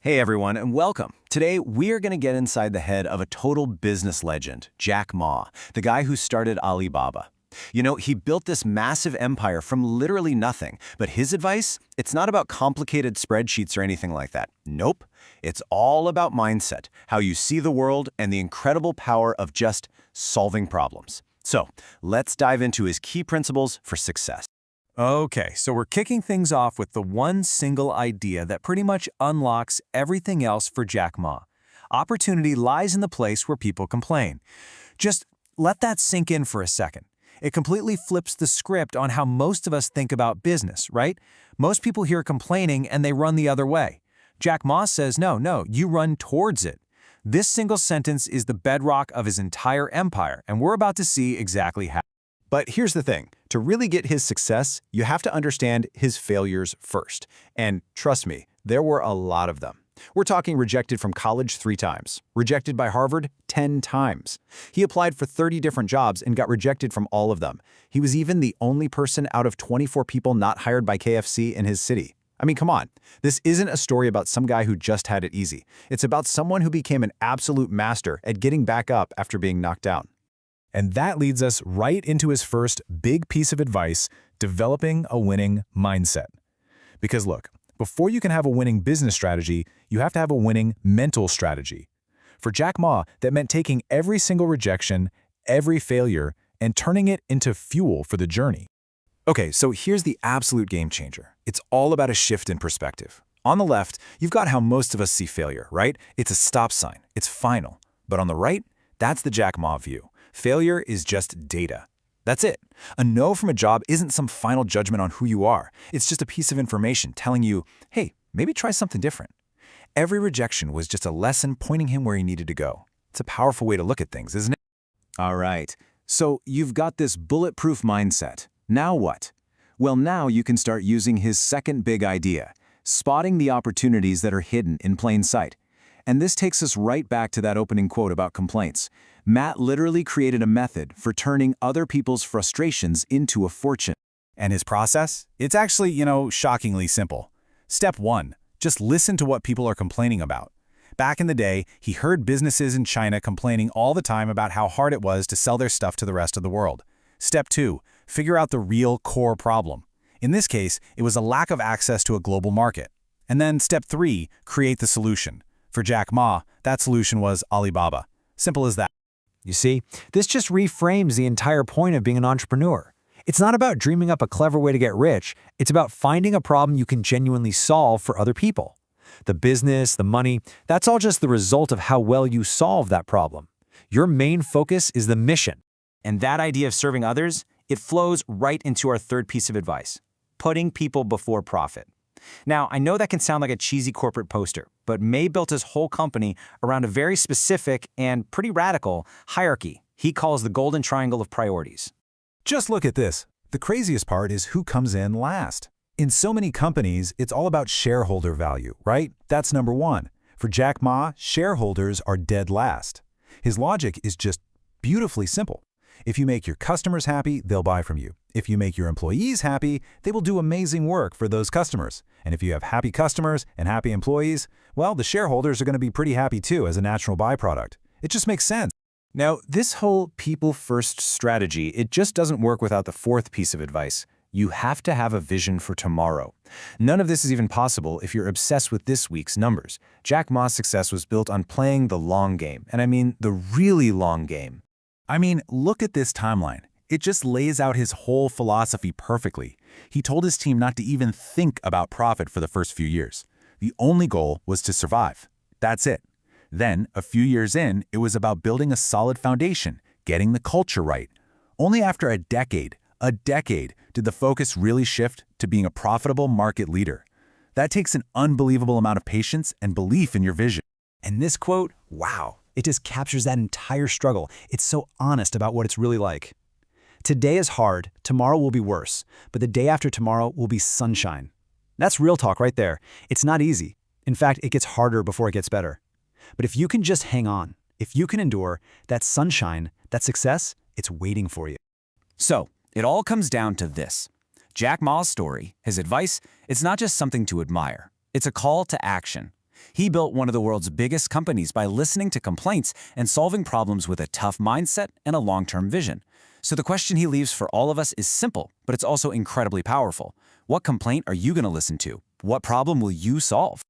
Hey everyone, and welcome. Today, we're going to get inside the head of a total business legend, Jack Ma, the guy who started Alibaba. You know, he built this massive empire from literally nothing, but his advice, it's not about complicated spreadsheets or anything like that. Nope. It's all about mindset, how you see the world, and the incredible power of just solving problems. So, let's dive into his key principles for success. Okay, so we're kicking things off with the one single idea that pretty much unlocks everything else for Jack Ma. Opportunity lies in the place where people complain. Just let that sink in for a second. It completely flips the script on how most of us think about business, right? Most people hear complaining and they run the other way. Jack Ma says, no, you run towards it. This single sentence is the bedrock of his entire empire, and we're about to see exactly how. But here's the thing, to really get his success, you have to understand his failures first. And trust me, there were a lot of them. We're talking rejected from college 3 times, rejected by Harvard 10 times. He applied for 30 different jobs and got rejected from all of them. He was even the only person out of 24 people not hired by KFC in his city. I mean, come on. This isn't a story about some guy who just had it easy. It's about someone who became an absolute master at getting back up after being knocked down. And that leads us right into his first big piece of advice, developing a winning mindset. Because look, before you can have a winning business strategy, you have to have a winning mental strategy. For Jack Ma, that meant taking every single rejection, every failure, and turning it into fuel for the journey. Okay, so here's the absolute game changer. It's all about a shift in perspective. On the left, you've got how most of us see failure, right? It's a stop sign. It's final. But on the right, that's the Jack Ma view. Failure is just data. That's it. A no from a job isn't some final judgment on who you are. It's just a piece of information telling you, hey, maybe try something different. Every rejection was just a lesson pointing him where he needed to go. It's a powerful way to look at things, isn't it? All right. So you've got this bulletproof mindset. Now what? Well, now you can start using his second big idea, spotting the opportunities that are hidden in plain sight. And this takes us right back to that opening quote about complaints. Matt literally created a method for turning other people's frustrations into a fortune. And his process? It's actually, shockingly simple. Step 1, just listen to what people are complaining about. Back in the day, he heard businesses in China complaining all the time about how hard it was to sell their stuff to the rest of the world. Step 2, figure out the real core problem. In this case, it was a lack of access to a global market. And then step 3, create the solution. For Jack Ma, that solution was Alibaba. Simple as that. You see, this just reframes the entire point of being an entrepreneur. It's not about dreaming up a clever way to get rich. It's about finding a problem you can genuinely solve for other people. The business, the money, that's all just the result of how well you solve that problem. Your main focus is the mission. And that idea of serving others, it flows right into our third piece of advice, putting people before profit. Now, I know that can sound like a cheesy corporate poster, but May built his whole company around a very specific and pretty radical hierarchy he calls the golden triangle of priorities. Just look at this. The craziest part is who comes in last. In so many companies, it's all about shareholder value, right? That's number 1. For Jack Ma, shareholders are dead last. His logic is just beautifully simple. If you make your customers happy, they'll buy from you. If you make your employees happy, they will do amazing work for those customers. And if you have happy customers and happy employees, well, the shareholders are going to be pretty happy too as a natural byproduct. It just makes sense. Now, this whole people-first strategy, it just doesn't work without the fourth piece of advice. You have to have a vision for tomorrow. None of this is even possible if you're obsessed with this week's numbers. Jack Ma's success was built on playing the long game, and I mean the really long game. I mean, look at this timeline. It just lays out his whole philosophy perfectly. He told his team not to even think about profit for the first few years. The only goal was to survive. That's it. Then, a few years in, it was about building a solid foundation, getting the culture right. Only after a decade, did the focus really shift to being a profitable market leader. That takes an unbelievable amount of patience and belief in your vision. And this quote, wow, it just captures that entire struggle. It's so honest about what it's really like. Today is hard, tomorrow will be worse, but the day after tomorrow will be sunshine. That's real talk right there. It's not easy. In fact, it gets harder before it gets better. But if you can just hang on, if you can endure, that sunshine, that success, it's waiting for you. So, it all comes down to this. Jack Ma's story, his advice, it's not just something to admire. It's a call to action. He built one of the world's biggest companies by listening to complaints and solving problems with a tough mindset and a long-term vision. So the question he leaves for all of us is simple, but it's also incredibly powerful. What complaint are you going to listen to? What problem will you solve?